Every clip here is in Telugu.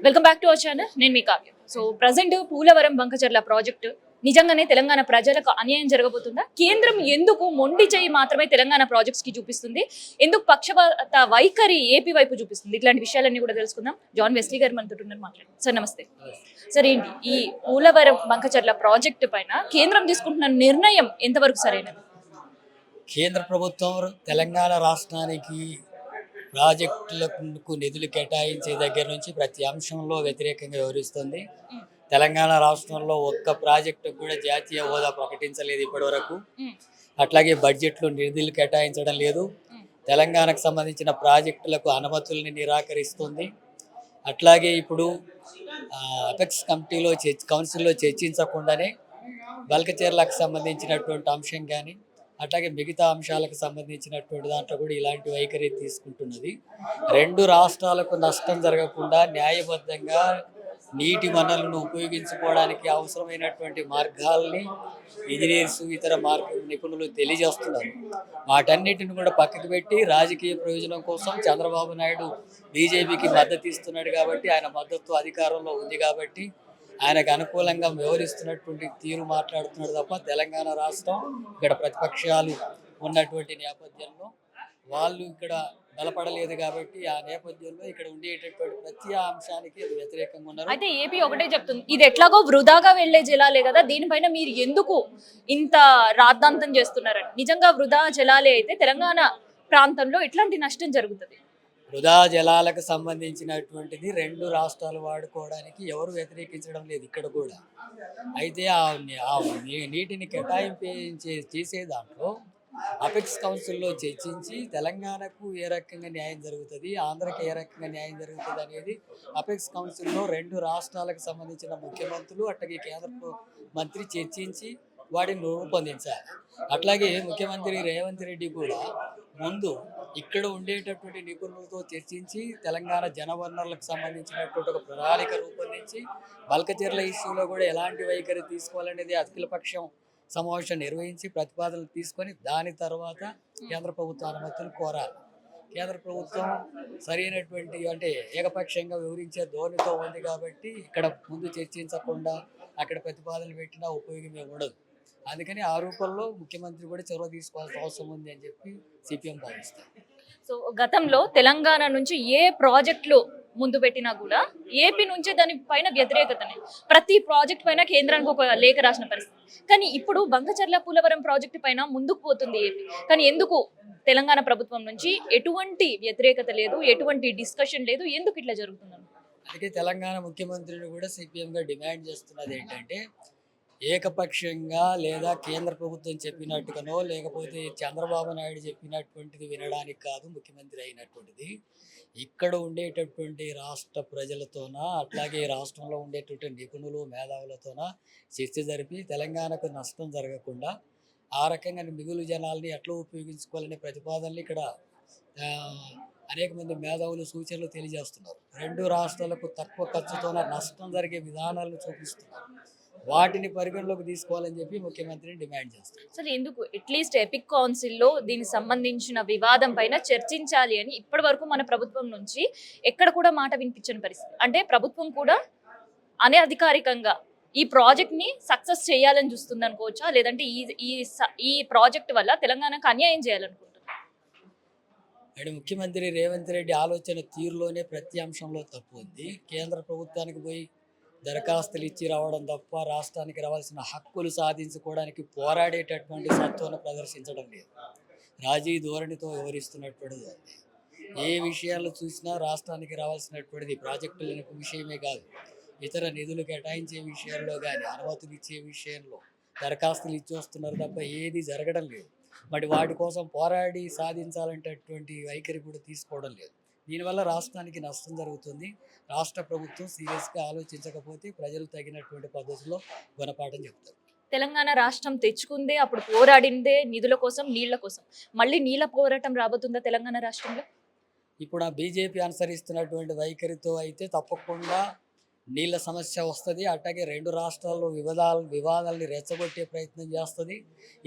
Welcome back to our channel. నేను మీ Kavya. So present పూలవరం Banakacherla project నిజంగానే తెలంగాణ ప్రజలకు అన్యాయం జరగబోతుందా? కేంద్రం ఎందుకు మొండి చేయి మాత్రమే తెలంగాణ ప్రాజెక్ట్స్ కి చూపిస్తుంది? ఎందుకు పక్షపాత వైఖరి ఏపీ వైపు చూపిస్తుంది? ఇట్లాంటి విషయాలన్నీ కూడా తెలుసుకుందాం. జాన్ వెస్లీ గారు మనతో ఉన్నారు, మాట్లాడండి సార్. నమస్తే సార్. ఏంటి ఈ పూలవరం బంకచర్ల ప్రాజెక్టు పైన కేంద్రం తీసుకుంటున్న నిర్ణయం ఎంతవరకు సరైనది? కేంద్ర ప్రభుత్వం తెలంగాణ రాష్ట్రానికి ప్రాజెక్టులకు నిధులు కేటాయించే దగ్గర నుంచి ప్రతి అంశంలో వ్యతిరేకంగా వ్యవహరిస్తుంది. తెలంగాణ రాష్ట్రంలో ఒక్క ప్రాజెక్టు కూడా జాతీయ హోదా ప్రకటించలేదు ఇప్పటివరకు. అట్లాగే బడ్జెట్లో నిధులు కేటాయించడం లేదు. తెలంగాణకు సంబంధించిన ప్రాజెక్టులకు అనుమతుల్ని నిరాకరిస్తుంది. అట్లాగే ఇప్పుడు అపెక్స్ కౌన్సిల్లో చర్చించకుండానే బల్కచెర్లకు సంబంధించినటువంటి అంశం కానీ అట్లాగే మిగతా అంశాలకు సంబంధించినటువంటి దాంట్లో కూడా ఇలాంటి వైఖరి తీసుకుంటున్నది. రెండు రాష్ట్రాలకు నష్టం జరగకుండా న్యాయబద్ధంగా నీటి వనరులను ఉపయోగించుకోవడానికి అవసరమైనటువంటి మార్గాల్ని ఇంజనీర్స్ ఇతర నిపుణులు తెలియజేస్తున్నారు. వాటన్నిటిని కూడా పక్కకు పెట్టి రాజకీయ ప్రయోజనం కోసం చంద్రబాబు నాయుడు బీజేపీకి మద్దతు ఇస్తున్నాడు కాబట్టి, ఆయన మద్దతు అధికారంలో ఉంది కాబట్టి ఆయనకు అనుకూలంగా వ్యవహరిస్తున్నటువంటి తీరు మాట్లాడుతున్నాడు తప్ప తెలంగాణ రాష్ట్రం ఇక్కడ ప్రతిపక్షాలు ఉన్నటువంటి నేపథ్యంలో వాళ్ళు ఇక్కడ బలపడలేదు కాబట్టి ఆ నేపథ్యంలో ఇక్కడ ఉండేటటువంటి ప్రతి అంశానికి అది వ్యతిరేకంగా ఉన్నారు. అయితే ఏపీ ఒకటే చెప్తుంది, ఇది ఎట్లాగో వృధాగా వెళ్లే జలాలే కదా, దీనిపైన మీరు ఎందుకు ఇంత రాద్ధాంతం చేస్తున్నారని. నిజంగా వృధా జలాలే అయితే తెలంగాణ ప్రాంతంలో ఎట్లాంటి నష్టం జరుగుతుంది? వృధా జలాలకు సంబంధించినటువంటిది రెండు రాష్ట్రాలు వాడుకోవడానికి ఎవరు వ్యతిరేకించడం లేదు ఇక్కడ కూడా. అయితే ఆ నీటిని చేసే దాంట్లో అపెక్స్ కౌన్సిల్లో చర్చించి తెలంగాణకు ఏ రకంగా న్యాయం జరుగుతుంది, ఆంధ్రకి ఏ రకంగా న్యాయం జరుగుతుంది అనేది అపెక్స్ కౌన్సిల్లో రెండు రాష్ట్రాలకు సంబంధించిన ముఖ్యమంత్రులు అట్లాగే కేంద్ర మంత్రి చర్చించి వాటిని రూపొందించాలి. అట్లాగే ముఖ్యమంత్రి రేవంత్ రెడ్డి కూడా ముందు ఇక్కడ ఉండేటటువంటి నిపుణులతో చర్చించి తెలంగాణ జనవనరులకు సంబంధించినటువంటి ఒక ప్రణాళిక రూపొందించి బల్కచెర్ల ఇష్యూలో కూడా ఎలాంటి వైఖరి తీసుకోవాలనేది అఖిలపక్షం సమావేశం నిర్వహించి ప్రతిపాదనలు తీసుకొని దాని తర్వాత కేంద్ర ప్రభుత్వ అనుమతులు కోరాలి. కేంద్ర ప్రభుత్వం సరైనటువంటి అంటే ఏకపక్షంగా వివరించే ధోరణితో ఉంది కాబట్టి ఇక్కడ ముందు చర్చించకుండా అక్కడ ప్రతిపాదనలు పెట్టినా ఉపయోగమే ఉండదు. అందుకని ఆ రూపంలో ముఖ్యమంత్రి కూడా చొరవ తీసుకోవాల్సిన అవసరం ఉంది అని చెప్పి సిపిఎం భావిస్తారు. సో గతంలో తెలంగాణ నుంచి ఏ ప్రాజెక్టులు ముందు పెట్టినా కూడా ఏపీ నుంచే దాని పైన వ్యతిరేకతనే. ప్రతి ప్రాజెక్ట్ పైన కేంద్రానికి ఒక లేఖ రాసిన పరిస్థితి. కానీ ఇప్పుడు బంకచర్ల పూలవరం ప్రాజెక్టు పైన ముందుకు పోతుంది ఏపీ. కానీ ఎందుకు తెలంగాణ ప్రభుత్వం నుంచి ఎటువంటి వ్యతిరేకత లేదు, ఎటువంటి డిస్కషన్ లేదు? ఎందుకు ఇట్లా జరుగుతుంది? అందుకే తెలంగాణ ముఖ్యమంత్రిని కూడా సిపిఎంగా డిమాండ్ చేస్తున్నది ఏంటంటే, ఏకపక్షంగా లేదా కేంద్ర ప్రభుత్వం చెప్పినట్టుగానో లేకపోతే చంద్రబాబు నాయుడు చెప్పినటువంటిది వినడానికి కాదు ముఖ్యమంత్రి అయినటువంటిది. ఇక్కడ ఉండేటటువంటి రాష్ట్ర ప్రజలతోన అట్లాగే రాష్ట్రంలో ఉండేటువంటి నిపుణులు మేధావులతోన చర్చ జరిపి తెలంగాణకు నష్టం జరగకుండా ఆ రకంగా మిగులు జనాల్ని ఎట్లా ఉపయోగించుకోవాలనే ప్రతిపాదనలు ఇక్కడ అనేక మంది మేధావులు సూచనలు తెలియజేస్తున్నారు. రెండు రాష్ట్రాలకు తక్కువ ఖర్చుతోన నష్టం జరిగే విధానాలను చూపిస్తున్నారు. వాటిని పరిగణలోకి తీసుకోవాలని చెప్పి ముఖ్యమంత్రిని డిమాండ్ చేస్తారు. సరే, ఎందుకు అట్లీస్ట్ ఎపిక్ కౌన్సిల్లో దీనికి సంబంధించిన వివాదం పైన చర్చించాలి అని ఇప్పటి వరకు మన ప్రభుత్వం నుంచి ఎక్కడ కూడా మాట వినిపించని పరిస్థితి. అంటే ప్రభుత్వం కూడా అనధికారికంగా ఈ ప్రాజెక్ట్ ని సక్సెస్ చేయాలని చూస్తుంది అనుకోవచ్చా, లేదంటే ఈ ప్రాజెక్ట్ వల్ల తెలంగాణకు అన్యాయం చేయాలనుకుంటున్నారు? అంటే ముఖ్యమంత్రి రేవంత్ రెడ్డి ఆలోచన తీరులోనే ప్రతి అంశంలో తప్పు ఉంది. కేంద్ర ప్రభుత్వానికి పోయి దరఖాస్తులు ఇచ్చి రావడం తప్ప రాష్ట్రానికి రావాల్సిన హక్కులు సాధించుకోవడానికి పోరాడేటటువంటి సత్వను ప్రదర్శించడం లేదు. రాజీ ధోరణితో వ్యవహరిస్తున్నటువంటిది. ఏ విషయాలు చూసినా రాష్ట్రానికి రావాల్సినటువంటిది ప్రాజెక్టుల విషయమే కాదు, ఇతర నిధులు కేటాయించే విషయాల్లో కానీ అనుమతులు ఇచ్చే విషయంలో దరఖాస్తులు ఇచ్చి వస్తున్నారు తప్ప ఏది జరగడం లేదు. మరి వాటి కోసం పోరాడి సాధించాలంటటువంటి వైఖరి కూడా తీసుకోవడం లేదు. దీనివల్ల రాష్ట్రానికి నష్టం జరుగుతుంది. రాష్ట్ర ప్రభుత్వం సీరియస్గా ఆలోచించకపోతే ప్రజలు తగినటువంటి పద్ధతిలో గుణపాఠం చెప్తారు. తెలంగాణ రాష్ట్రం తెచ్చుకుందే, అప్పుడు పోరాడిందే నిధుల కోసం, నీళ్ల కోసం. మళ్ళీ నీళ్ల పోరాటం రాబోతుందా తెలంగాణ రాష్ట్రంలో? ఇప్పుడు ఆ బీజేపీ అనుసరిస్తున్నటువంటి వైఖరితో అయితే తప్పకుండా నీళ్ళ సమస్య వస్తుంది. అట్లాగే 2 రాష్ట్రాల్లో వివాదాలని రెచ్చగొట్టే ప్రయత్నం చేస్తుంది.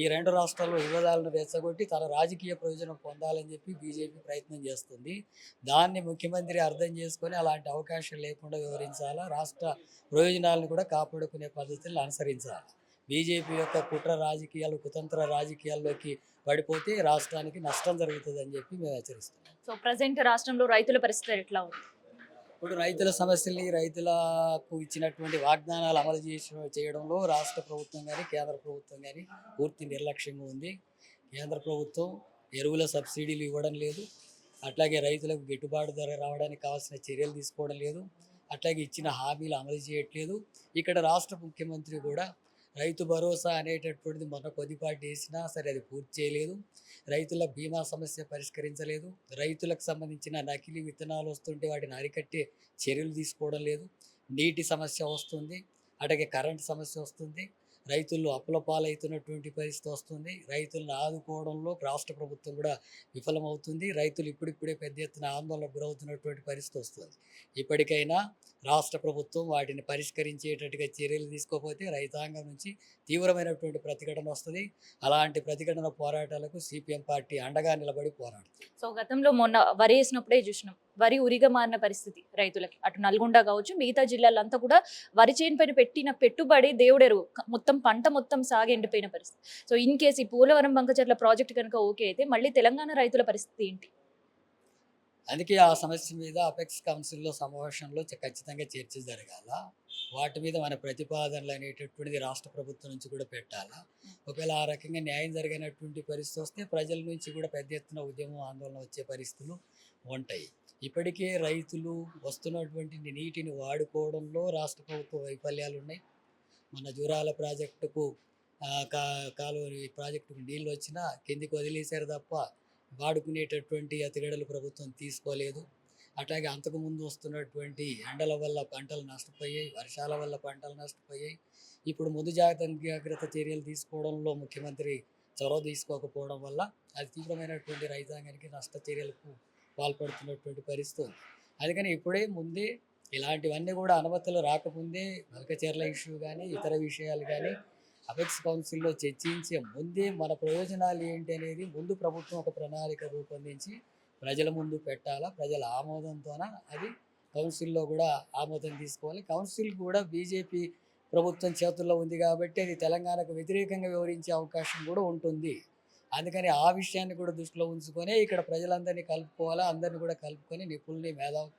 ఈ 2 రాష్ట్రాల్లో వివాదాలను రెచ్చగొట్టి తన రాజకీయ ప్రయోజనం పొందాలని చెప్పి బీజేపీ ప్రయత్నం చేస్తుంది. దాన్ని ముఖ్యమంత్రి అర్థం చేసుకొని అలాంటి అవకాశం లేకుండా వివరించాలా, రాష్ట్ర ప్రయోజనాలను కూడా కాపాడుకునే పద్ధతులను అనుసరించాలి. బీజేపీ యొక్క కుట్ర రాజకీయాలు, కుతంత్ర రాజకీయాల్లోకి పడిపోతే రాష్ట్రానికి నష్టం జరుగుతుందని చెప్పి మేము హెచ్చరిస్తున్నాం. సో ప్రజెంట్ రాష్ట్రంలో రైతుల పరిస్థితి ఎట్లా ఉంది? ఇప్పుడు రైతుల సమస్యల్ని, రైతులకు ఇచ్చినటువంటి వాగ్దానాలు అమలు చేయడంలో రాష్ట్ర ప్రభుత్వం కానీ కేంద్ర ప్రభుత్వం కానీ పూర్తి నిర్లక్ష్యంగా ఉంది. కేంద్ర ప్రభుత్వం ఎరువుల సబ్సిడీలు ఇవ్వడం లేదు. అట్లాగే రైతులకు గిట్టుబాటు ధర రావడానికి కావాల్సిన చర్యలు తీసుకోవడం లేదు. అట్లాగే ఇచ్చిన హామీలు అమలు చేయట్లేదు. ఇక్కడ రాష్ట్ర ముఖ్యమంత్రి కూడా రైతు భరోసా అనేటటువంటిది మొన్న కొద్దిపాటి వేసినా సరే అది పూర్తి చేయలేదు. రైతుల బీమా సమస్య పరిష్కరించలేదు. రైతులకు సంబంధించిన నకిలీ విత్తనాలు వస్తుంటే వాటిని అరికట్టే చర్యలు తీసుకోవడం లేదు. నీటి సమస్య వస్తుంది, అట్లాగే కరెంట్ సమస్య వస్తుంది. రైతులు అప్పుల పాలవుతున్నటువంటి పరిస్థితి వస్తుంది. రైతులను ఆదుకోవడంలో రాష్ట్ర ప్రభుత్వం కూడా విఫలమవుతుంది. రైతులు ఇప్పుడిప్పుడే పెద్ద ఎత్తున ఆందోళనకు గురవుతున్నటువంటి పరిస్థితి వస్తుంది. ఇప్పటికైనా రాష్ట్ర ప్రభుత్వం వాటిని పరిష్కరించేటట్టుగా చర్యలు తీసుకోకపోతే రైతాంగం నుంచి తీవ్రమైనటువంటి ప్రతిఘటన వస్తుంది. అలాంటి ప్రతిఘటన పోరాటాలకు సిపిఎం పార్టీ అండగా నిలబడి పోరాడుతుంది. సో గతంలో మొన్న వరి వేసినప్పుడే చూసినాం, వరి ఉరిగా మారిన పరిస్థితి రైతులకి. అటు నల్గొండ కావచ్చు, మిగతా జిల్లాలంతా కూడా వరి చేను పైన పెట్టిన పెట్టుబడి దేవుడెరువు, మొత్తం పంట మొత్తం సాగి ఎండిపోయిన పరిస్థితి. సో ఇన్ కేసు ఈ పోలవరం బంకచర్ల ప్రాజెక్ట్ కనుక ఓకే అయితే మళ్ళీ తెలంగాణ రైతుల పరిస్థితి ఏంటి? అందుకే ఆ సమస్య మీద అపెక్స్ కౌన్సిల్లో సమావేశంలో ఖచ్చితంగా చర్చ జరగాల. వాటి మీద మన ప్రతిపాదనలు అనేటటువంటిది రాష్ట్ర ప్రభుత్వం నుంచి కూడా పెట్టాలా. ఒకవేళ ఆ రకంగా న్యాయం జరిగినటువంటి పరిస్థితి వస్తే ప్రజల నుంచి కూడా పెద్ద ఎత్తున ఉద్యమం, ఆందోళన వచ్చే పరిస్థితులు ఉంటాయి. ఇప్పటికే రైతులు వస్తున్నటువంటి నీటిని వాడుకోవడంలో రాష్ట్ర ప్రభుత్వ వైఫల్యాలు ఉన్నాయి. మన జూరాల ప్రాజెక్టుకు ప్రాజెక్టుకు నీళ్ళు వచ్చినా కిందికి వదిలేశారు తప్ప వాడుకునేటటువంటి అతిగడలు ప్రభుత్వం తీసుకోలేదు. అట్లాగే అంతకుముందు వస్తున్నటువంటి ఎండల వల్ల పంటలు నష్టపోయాయి, వర్షాల వల్ల పంటలు నష్టపోయాయి. ఇప్పుడు ముందు జాగ్రత్త చర్యలు తీసుకోవడంలో ముఖ్యమంత్రి చొరవ తీసుకోకపోవడం వల్ల అది తీవ్రమైనటువంటి రైతాంగానికి నష్ట చర్యలకు పాల్పడుతున్నటువంటి పరిస్థితి ఉంది. అందుకని ఇప్పుడే ముందే ఇలాంటివన్నీ కూడా అనుమతులు రాకముందే బల్కచెర్ల ఇష్యూ కానీ ఇతర విషయాలు కానీ అపెక్స్ కౌన్సిల్లో చర్చించే ముందే మన ప్రయోజనాలు ఏంటి అనేది ముందు ప్రభుత్వం ఒక ప్రణాళిక రూపొందించి ప్రజల ముందు పెట్టాలా. ప్రజల ఆమోదంతోన అది కౌన్సిల్లో కూడా ఆమోదం తీసుకోవాలి. కౌన్సిల్ కూడా బీజేపీ ప్రభుత్వం చేతుల్లో ఉంది కాబట్టి అది తెలంగాణకు వ్యతిరేకంగా వివరించే అవకాశం కూడా ఉంటుంది. అందుకని ఆ విషయాన్ని కూడా దృష్టిలో ఉంచుకొని ఇక్కడ ప్రజలందరినీ కలుపుకోవాలా. అందరినీ కూడా కలుపుకొని నిపుణుల్ని, మేధావు,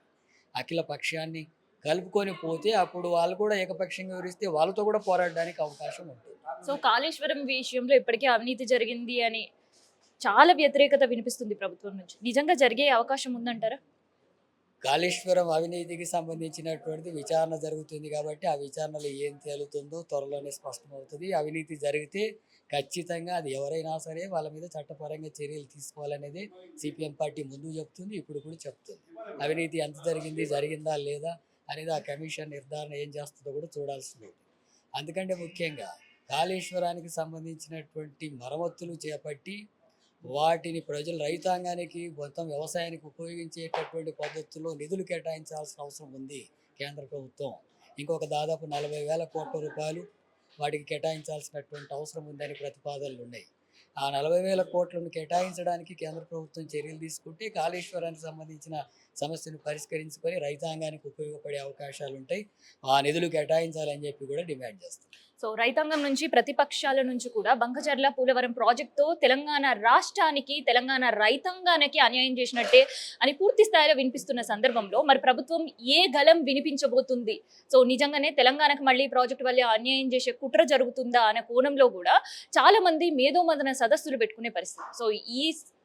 అఖిల పక్షాన్ని కలుపుకొని పోతే అప్పుడు వాళ్ళు కూడా ఏకపక్షంగా వివరిస్తే వాళ్ళతో కూడా పోరాడడానికి అవకాశం ఉంటుంది. సో కాళేశ్వరం విషయంలో ఇప్పటికే అవినీతి జరిగింది అని చాలా వ్యతిరేకత వినిపిస్తుంది ప్రభుత్వం నుంచి. నిజంగా జరిగే అవకాశం ఉందంటారా? కాళేశ్వరం అవినీతికి సంబంధించినటువంటి విచారణ జరుగుతుంది కాబట్టి ఆ విచారణలో ఏం తేలుతుందో త్వరలోనే స్పష్టమవుతుంది. అవినీతి జరిగితే ఖచ్చితంగా అది ఎవరైనా సరే వాళ్ళ మీద చట్టపరంగా చర్యలు తీసుకోవాలనేది సిపిఎం పార్టీ ముందు చెప్తుంది, ఇప్పుడు కూడా చెప్తుంది. అవినీతి ఎంత జరిగిందా లేదా అనేది ఆ కమిషన్ నిర్ధారణ ఏం చేస్తుందో కూడా చూడాల్సింది. అందుకంటే ముఖ్యంగా కాళేశ్వరానికి సంబంధించినటువంటి మరమ్మతులు చేపట్టి వాటిని ప్రజలు, రైతాంగానికి, మొత్తం వ్యవసాయానికి ఉపయోగించేటటువంటి పద్ధతుల్లో నిధులు కేటాయించాల్సిన అవసరం ఉంది కేంద్ర ప్రభుత్వం. ఇంకొక దాదాపు 40,000 కోట్ల రూపాయలు వాటికి కేటాయించాల్సినటువంటి అవసరం ఉందని ప్రతిపాదనలు ఉన్నాయి. ఆ 40,000 కోట్లను కేటాయించడానికి కేంద్ర ప్రభుత్వం చర్యలు తీసుకుంటే కాళేశ్వరానికి సంబంధించిన సమస్యను పరిష్కరించుకొని రైతాంగానికి ఉపయోగపడే అవకాశాలు ఉంటాయి. ఆ నిధులు కేటాయించాలని చెప్పి కూడా డిమాండ్ చేస్తాం. సో రైతాంగం నుంచి, ప్రతిపక్షాల నుంచి కూడా బంకచర్ల పోలవరం ప్రాజెక్టుతో తెలంగాణ రాష్ట్రానికి, తెలంగాణ రైతాంగానికి అన్యాయం చేసినట్టే అని పూర్తి స్థాయిలో వినిపిస్తున్న సందర్భంలో మరి ప్రభుత్వం ఏ గలం వినిపించబోతుంది? సో నిజంగానే తెలంగాణకు మళ్ళీ ప్రాజెక్టు వల్ల అన్యాయం చేసే కుట్ర జరుగుతుందా అనే కోణంలో కూడా చాలా మంది మేధోమదన సదస్సులు పెట్టుకునే పరిస్థితి. సో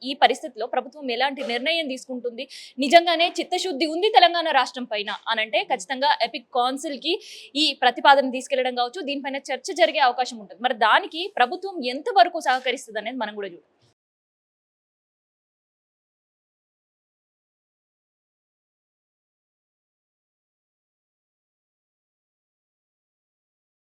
ఈ పరిస్థితిలో ప్రభుత్వం ఎలాంటి నిర్ణయం తీసుకుంటుంది? నిజంగానే చిత్తశుద్ధి ఉంది తెలంగాణ రాష్ట్రం పైన అనంటే ఖచ్చితంగా ఎపిక్ కౌన్సిల్ కి ఈ ప్రతిపాదన తీసుకెళ్లడం కావచ్చు, దీనిపైన చర్చ జరిగే అవకాశం ఉంటుంది. మరి దానికి ప్రభుత్వం ఎంత వరకు సహకరిస్తుంది అనేది మనం కూడా చూడాలి.